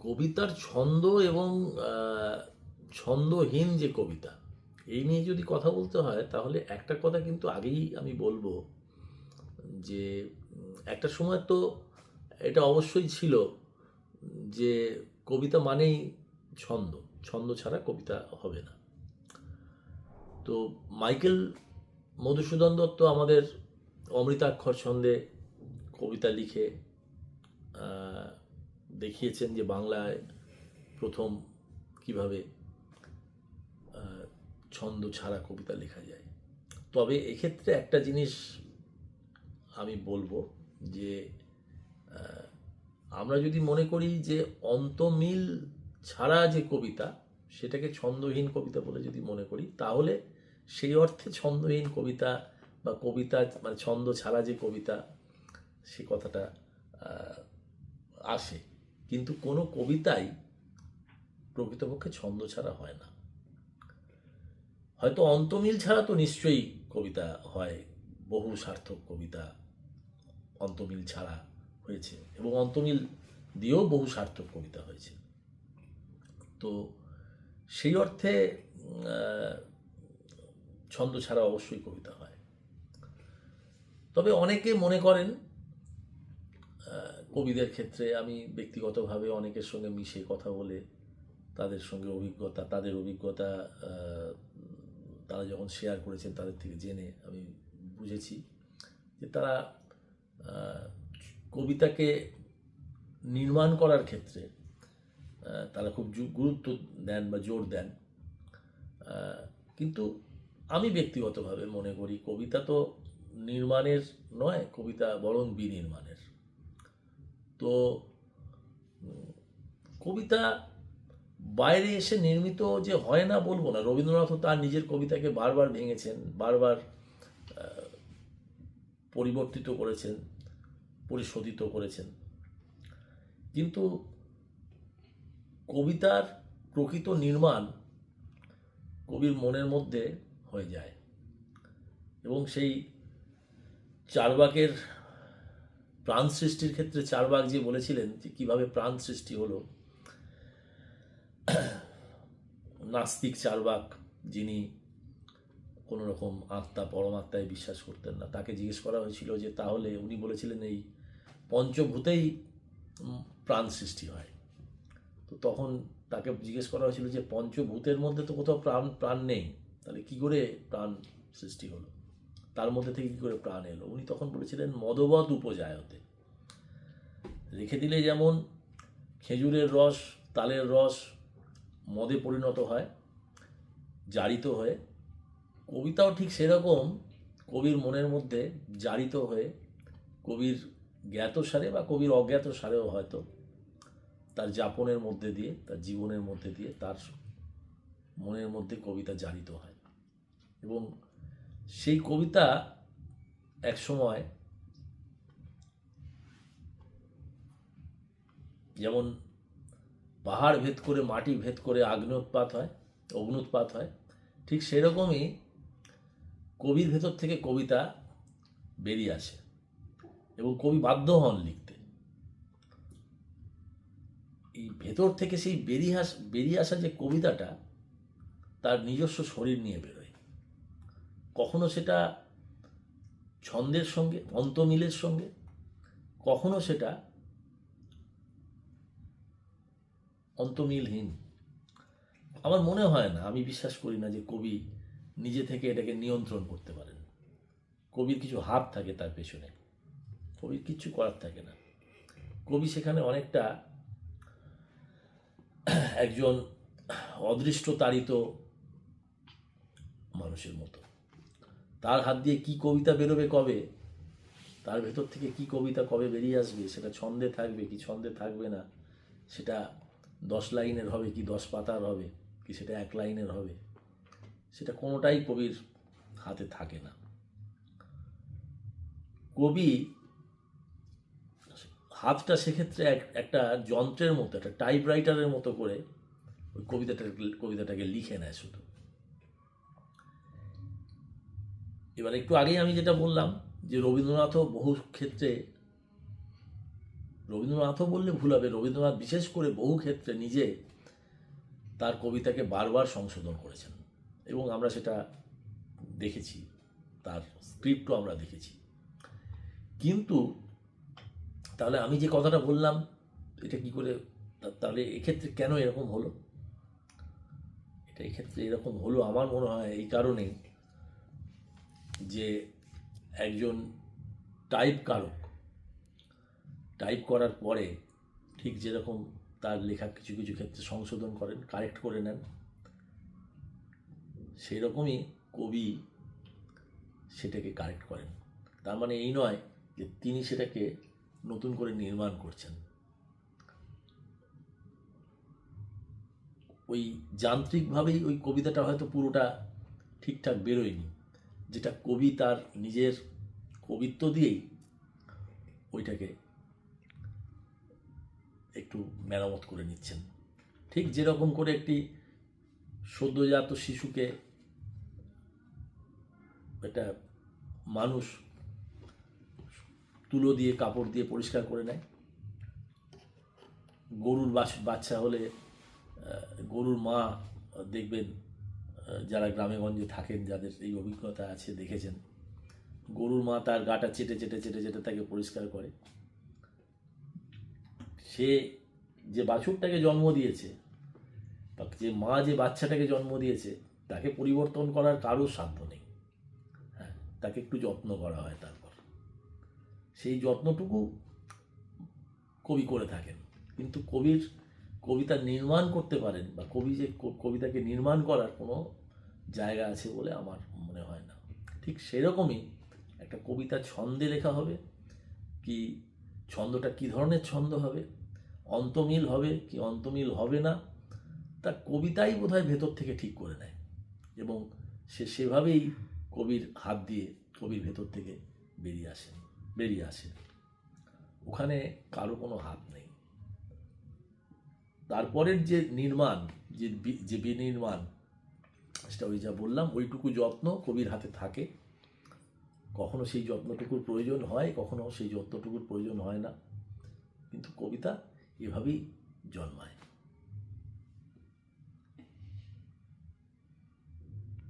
কবিতার ছন্দ এবং ছন্দহীন যে কবিতা, এই নিয়ে যদি কথা বলতে হয় তাহলে একটা কথা কিন্তু আগেই আমি বলবো যে একটা সময় তো এটা অবশ্যই ছিল যে কবিতা মানেই ছন্দ, ছন্দ ছাড়া কবিতা হবে না। তো মাইকেল মধুসূদন দত্ত আমাদের অমৃতাক্ষর ছন্দে কবিতা লিখে দেখিয়েছেন যে বাংলায় প্রথম কিভাবে ছন্দ ছাড়া কবিতা লেখা যায়। তবে এক্ষেত্রে একটা জিনিস আমি বলবো যে আমরা যদি মনে করি যে অন্তমিল ছাড়া যে কবিতা সেটাকে ছন্দহীন কবিতা বলে যদি মনে করি, তাহলে সেই অর্থে ছন্দহীন কবিতা বা কবিতা মানে ছন্দ ছাড়া যে কবিতা সে কথাটা আসে। কিন্তু কোনো কবিতাই প্রকৃতপক্ষে ছন্দ ছাড়া হয় না। হয়তো অন্তমিল ছাড়া তো নিশ্চয়ই কবিতা হয়, বহু সার্থক কবিতা অন্তমিল ছাড়া হয়েছে এবং অন্তমিল দিয়েও বহু সার্থক কবিতা হয়েছে। তো সেই অর্থে ছন্দ ছাড়া অবশ্যই কবিতা হয়। তবে অনেকে মনে করেন, কবিদের ক্ষেত্রে আমি ব্যক্তিগতভাবে অনেকের সঙ্গে মিশে কথা বলে তাদের সঙ্গে তাদের অভিজ্ঞতা তারা যখন শেয়ার করেছেন তাদের থেকে জেনে আমি বুঝেছি যে তারা কবিতাকে নির্মাণ করার ক্ষেত্রে তারা খুব গুরুত্ব দেন বা জোর দেন। কিন্তু আমি ব্যক্তিগতভাবে মনে করি কবিতা তো নির্মাণের নয়, কবিতা বরং বিনির্মাণের। তো কবিতা বাইরে এসে নির্মিত যে হয় না বলবো না, রবীন্দ্রনাথও তার নিজের কবিতাকে বারবার ভেঙেছেন, বারবার পরিবর্তিত করেছেন, পরিশোধিত করেছেন। কিন্তু কবিতার প্রকৃত নির্মাণ কবির মনের মধ্যে হয়ে যায় এবং সেই চার্বাকের প্রাণ সৃষ্টির ক্ষেত্রে চার্বাক যে বলেছিলেন যে কীভাবে প্রাণ সৃষ্টি হলো, নাস্তিক চার্বাক যিনি কোনো রকম আত্মা পরমাত্মায় বিশ্বাস করতেন না, তাকে জিজ্ঞেস করা হয়েছিল যে তাহলে, উনি বলেছিলেন এই পঞ্চভূতেই প্রাণ সৃষ্টি হয়। তো তখন তাকে জিজ্ঞেস করা হয়েছিল যে পঞ্চভূতের মধ্যে তো কোথাও প্রাণ নেই, তাহলে কী করে প্রাণ সৃষ্টি হলো, তার মধ্যে থেকে কী করে প্রাণ এলো? উনি তখন বলেছিলেন মদবৎ উপজায়তে। রেখে দিলে যেমন খেজুরের রস, তালের রস মদে পরিণত হয়, জারিত হয়ে, কবিতাও ঠিক সেরকম কবির মনের মধ্যে জারিত হয়ে কবির জ্ঞাত সারে বা কবির অজ্ঞাত সারেও হয়তো তার যাপনের মধ্যে দিয়ে, তার জীবনের মধ্যে দিয়ে তার মনের মধ্যে কবিতা জারিত হয় এবং সেই কবিতা এক সময় যেমন পাহাড় ভেদ করে, মাটি ভেদ করে অগ্নুৎপাত হয়, ঠিক সেরকমই কবির ভেতর থেকে কবিতা বেরিয়ে আসে এবং কবি বাধ্য হন লিখতে। এই ভেতর থেকে সেই বেরিয়ে আসা যে কবিতাটা তার নিজস্ব শরীর নিয়ে বেরোয়। কখনো সেটা ছন্দের সঙ্গে, অন্তমিলের সঙ্গে, কখনো সেটা অন্তমিলহীন। আমার মনে হয় না, আমি বিশ্বাস করি না যে কবি নিজে থেকে এটাকে নিয়ন্ত্রণ করতে পারেন। কবির কিছু হাত থাকে তার পেছনে, কবির কিচ্ছু করার থাকে না। কবি সেখানে অনেকটা একজন অদৃষ্ট তাড়িত মানুষের মতো। তার হাত দিয়ে কি কবিতা বেরোবে কবে, তার ভেতর থেকে কি কবিতা কবে বেরিয়ে আসবে, সেটা ছন্দে থাকবে কি ছন্দে থাকবে না, সেটা 10 লাইনের হবে কি 10 পাতার হবে কি সেটা 1 লাইনের হবে, সেটা কোনোটাই কবির হাতে থাকে না। কবি হাতটা সেক্ষেত্রে একটা যন্ত্রের মতো, একটা টাইপরাইটারের মতো করে ওই কবিতাটাকে লিখে নেয় শুধু। এবার একটু আগেই আমি যেটা বললাম যে রবীন্দ্রনাথও বহু ক্ষেত্রে রবীন্দ্রনাথও বললে ভুল হবে, রবীন্দ্রনাথ বিশেষ করে বহু ক্ষেত্রে নিজে তার কবিতাকে বারবার সংশোধন করেছেন এবং আমরা সেটা দেখেছি, তার স্ক্রিপ্টও আমরা দেখেছি। কিন্তু তাহলে আমি যে কথাটা বললাম এটা কি করে, তাহলে এক্ষেত্রে কেন এরকম হলো? এটা এক্ষেত্রে এরকম হলো আমার মনে হয় এই কারণেই যে একজন টাইপ করার পরে ঠিক যেরকম তার লেখা কিছু কিছু ক্ষেত্রে সংশোধন করেন, কারেক্ট করে নেন, সেই রকমই কবি সেটাকে কারেক্ট করেন। তার মানে এই নয় যে তিনি সেটাকে নতুন করে নির্মাণ করছেন। ওই যান্ত্রিকভাবেই ওই কবিতাটা হয়তো পুরোটা ঠিকঠাক বেরোয়নি, যেটা কবি তার নিজের কবিত্ব দিয়েই ওইটাকে একটু মেরামত করে নিচ্ছেন। ঠিক যেরকম করে একটি সদ্যজাত শিশুকে একটা মানুষ তুলো দিয়ে কাপড় দিয়ে পরিষ্কার করে নেয়, গরুর বাচ্চা হলে গরুর মা দেখবেন, যারা গ্রামে গঞ্জে থাকেন, যাদের এই অভিজ্ঞতা আছে, দেখেছেন, গরুর মা তার গাটা চেটে চেটে চেটে চেটে তাকে পরিষ্কার করে। সে যে বাছুরটাকে জন্ম দিয়েছে বা যে মা যে বাচ্চাটাকে জন্ম দিয়েছে তাকে পরিবর্তন করার কারো সাধ্য নেই। হ্যাঁ, তাকে একটু যত্ন করা হয়, তারপর সেই যত্নটুকু কবি করে থাকেন। কিন্তু কবিতা নির্মাণ করতে পারেন বা কবি যে কবিতাকে নির্মাণ করার কোনো জায়গা আছে বলে আমার মনে হয় না। ঠিক সেরকমই একটা কবিতা ছন্দে লেখা হবে, কি ছন্দটা কী ধরনের ছন্দ হবে, অন্তমিল হবে কি অন্তমিল হবে না, তা কবিতাই বোধহয় ভেতর থেকে ঠিক করে নেয় এবং সেভাবেই কবির হাত দিয়ে কবির ভেতর থেকে বেরিয়ে আসে। ওখানে কারো কোনো হাত নেই। তারপরের যে নির্মাণ, যে বিনির্মাণ, সেটা ওই যা বললাম, ওইটুকু যত্ন কবির হাতে থাকে। কখনো সেই যত্নটুকুর প্রয়োজন হয়, কখনো সেই যত্নটুকুর প্রয়োজন হয় না, কিন্তু কবিতা এভাবেই জন্মায়।